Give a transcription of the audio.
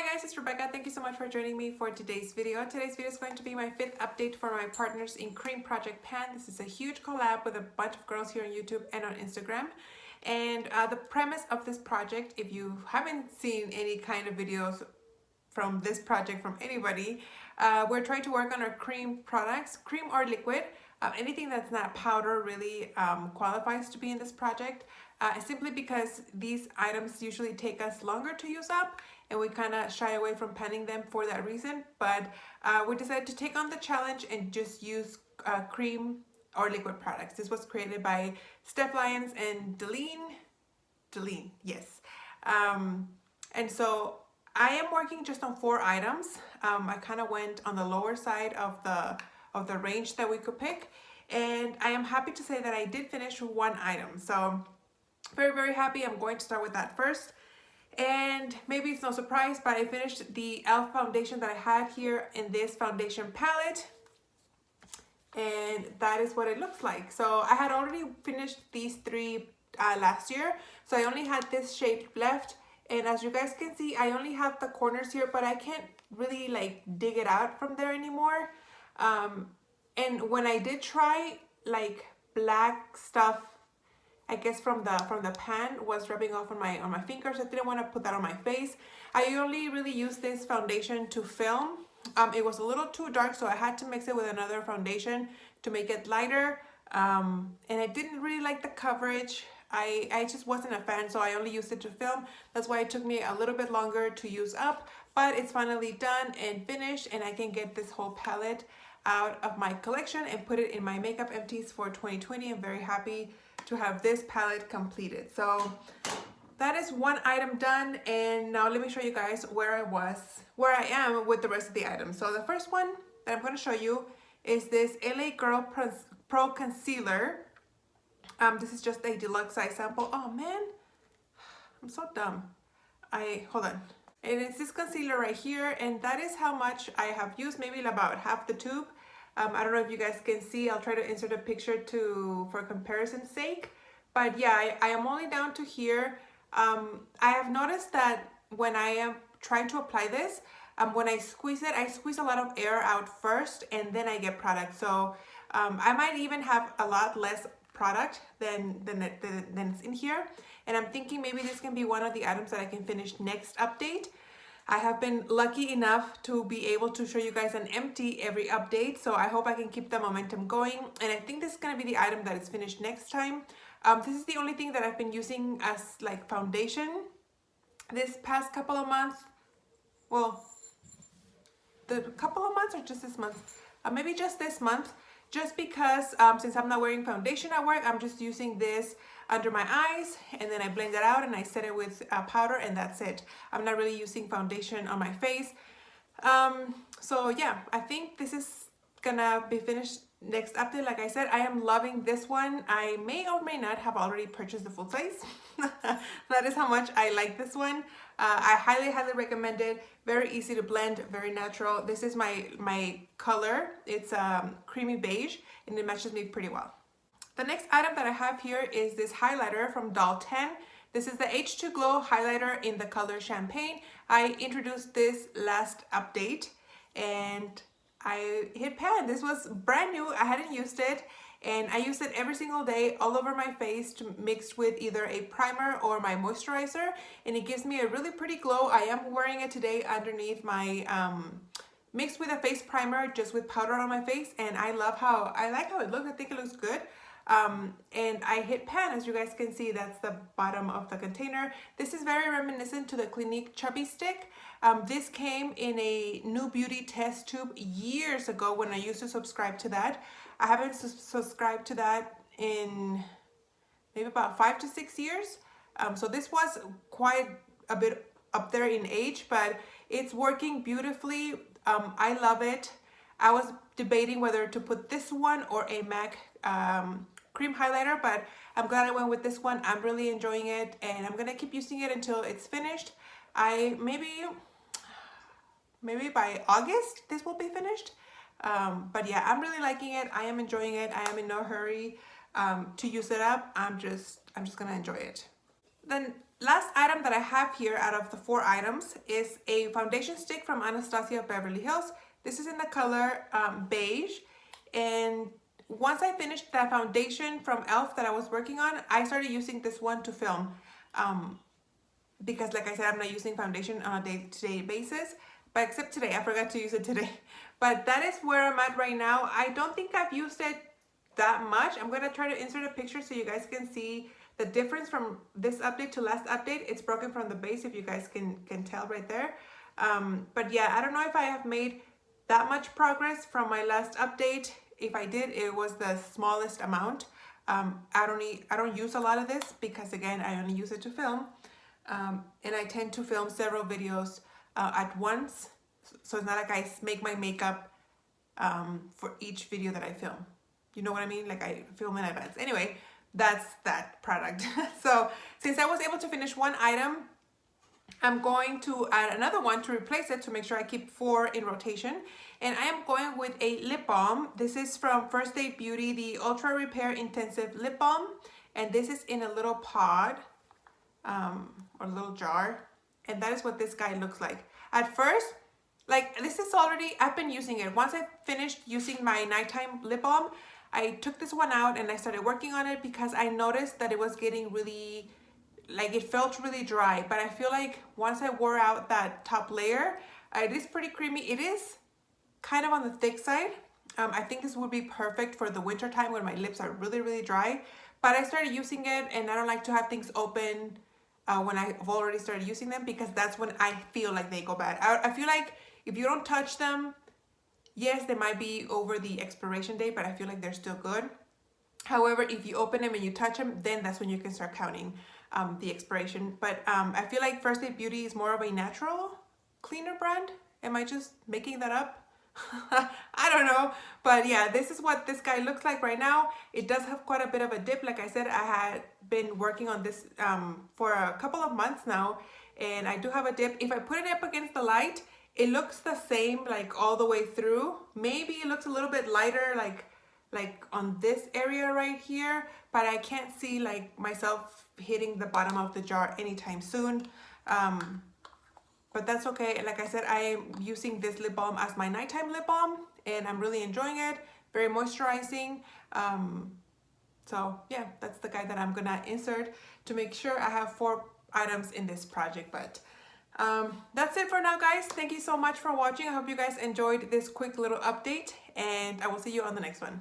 Hi guys, it's Rebecca. Thank you so much for joining me for today's video. Today's video is going to be my 5th update for my Partners in Cream project pan. This is a huge collab with a bunch of girls here on YouTube and on Instagram. And the premise of this project, if you haven't seen any kind of videos from this project from anybody, we're trying to work on our cream products, cream or liquid. Anything that's not powder really qualifies to be in this project, simply because these items usually take us longer to use up and we kind of shy away from panning them for that reason. But we decided to take on the challenge and just use cream or liquid products. This was created by Steph Lyons and Deline, yes. And so I am working just on 4 items. I kind of went on the lower side of the range that we could pick, and I am happy to say that I did finish 1 item. So very happy. I'm going to start with that first. And maybe it's no surprise, but I finished the e.l.f. foundation that I had here in this foundation palette, and that is what it looks like. So I had already finished these 3 last year, so I only had this shade left. And as you guys can see, I only have the corners here, but I can't really like dig it out from there anymore. And when I did try, like black stuff, I guess from the pan was rubbing off on my fingers. I didn't want to put that on my face. I only really used this foundation to film. It was a little too dark, so I had to mix it with another foundation to make it lighter. And I didn't really like the coverage. I just wasn't a fan, so I only used it to film. That's why it took me a little bit longer to use up, but it's finally done and finished, and I can get this whole palette out of my collection and put it in my makeup empties for 2020. I'm very happy to have this palette completed. So that is 1 item done, and now let me show you guys where I am with the rest of the items. So the first one that I'm going to show you is this LA Girl Pro Concealer. This is just a deluxe size sample. Oh man, I'm so dumb. Hold on. And it's this concealer right here, and that is how much I have used, maybe about half the tube. I don't know if you guys can see. I'll try to insert a picture for comparison's sake. But yeah, I am only down to here. I have noticed that when I am trying to apply this, when I squeeze it, I squeeze a lot of air out first, and then I get product. So I might even have a lot less product than it's in here. And I'm thinking maybe this can be one of the items that I can finish next update. I have been lucky enough to be able to show you guys an empty every update, so I hope I can keep the momentum going. And I think this is going to be the item that is finished next time. This is the only thing that I've been using as like foundation this past couple of months. Well, the couple of months or just this month? Maybe just this month. Just because since I'm not wearing foundation at work, I'm just using this under my eyes, and then I blend it out and I set it with powder, and that's it. I'm not really using foundation on my face. So yeah, I think this is gonna be finished next update. Like I said, I am loving this one. I may or may not have already purchased the full size. That is how much I like this one. I highly recommend it. Very easy to blend, very natural. This is my color. It's creamy beige, and it matches me pretty well. The next item that I have here is this highlighter from Doll 10. This is the H2 Glow highlighter in the color Champagne. I introduced this last update, and I hit pan. This was brand new. I hadn't used it, and I used it every single day all over my face to mix with either a primer or my moisturizer, and it gives me a really pretty glow. I am wearing it today underneath my mixed with a face primer, just with powder on my face, and I like how it looks. I think it looks good. And I hit pan. As you guys can see, that's the bottom of the container. This is very reminiscent to the Clinique Chubby Stick. This came in a New Beauty test tube years ago when I used to subscribe to that. I haven't subscribed to that in maybe about 5 to 6 years. So this was quite a bit up there in age, but it's working beautifully. I love it. I was debating whether to put this one or a MAC cream highlighter, but I'm glad I went with this one. I'm really enjoying it, and I'm gonna keep using it until it's finished. Maybe by August this will be finished. But yeah, I'm really liking it. I am enjoying it. I am in no hurry to use it up. I'm just gonna enjoy it. Then last item that I have here out of the 4 items is a foundation stick from Anastasia Beverly Hills. This is in the color beige, and once I finished that foundation from e.l.f. that I was working on, I started using this one to film because like I said, I'm not using foundation on a day-to-day basis, but except today, I forgot to use it today. But that is where I'm at right now. I don't think I've used it that much. I'm gonna try to insert a picture so you guys can see the difference from this update to last update. It's broken from the base, if you guys can tell right there. But yeah, I don't know if I have made that much progress from my last update. If I did, it was the smallest amount. I don't use a lot of this because again, I only use it to film. And I tend to film several videos at once. So it's not like I make my makeup for each video that I film. You know what I mean? Like I film in advance. Anyway, that's that product. So since I was able to finish one item, I'm going to add another one to replace it to make sure I keep 4 in rotation. And I am going with a lip balm. This is from First Aid Beauty, the Ultra Repair Intensive Lip Balm. And this is in a little pod or little jar. And that is what this guy looks like. At first, like this is already, I've been using it. Once I finished using my nighttime lip balm, I took this one out and I started working on it because I noticed that it was getting really, like it felt really dry. But I feel like once I wore out that top layer, it is pretty creamy. It is kind of on the thick side. I think this would be perfect for the winter time when my lips are really, really dry. But I started using it and I don't like to have things open when I've already started using them because that's when I feel like they go bad. I feel like if you don't touch them, yes, they might be over the expiration date, but I feel like they're still good. However, if you open them and you touch them, then that's when you can start counting the expiration. But I feel like First Aid Beauty is more of a natural cleaner brand. Am I just making that up? I don't know. But yeah, this is what this guy looks like right now. It does have quite a bit of a dip. Like I said, I had been working on this for a couple of months now, and I do have a dip. If I put it up against the light, it looks the same like all the way through. Maybe it looks a little bit lighter like on this area right here, but I can't see like myself hitting the bottom of the jar anytime soon. But that's okay. Like I said, I am using this lip balm as my nighttime lip balm and I'm really enjoying it. Very moisturizing. So yeah, that's the guy that I'm gonna insert to make sure I have 4 items in this project. But that's it for now, guys. Thank you so much for watching. I hope you guys enjoyed this quick little update and I will see you on the next one.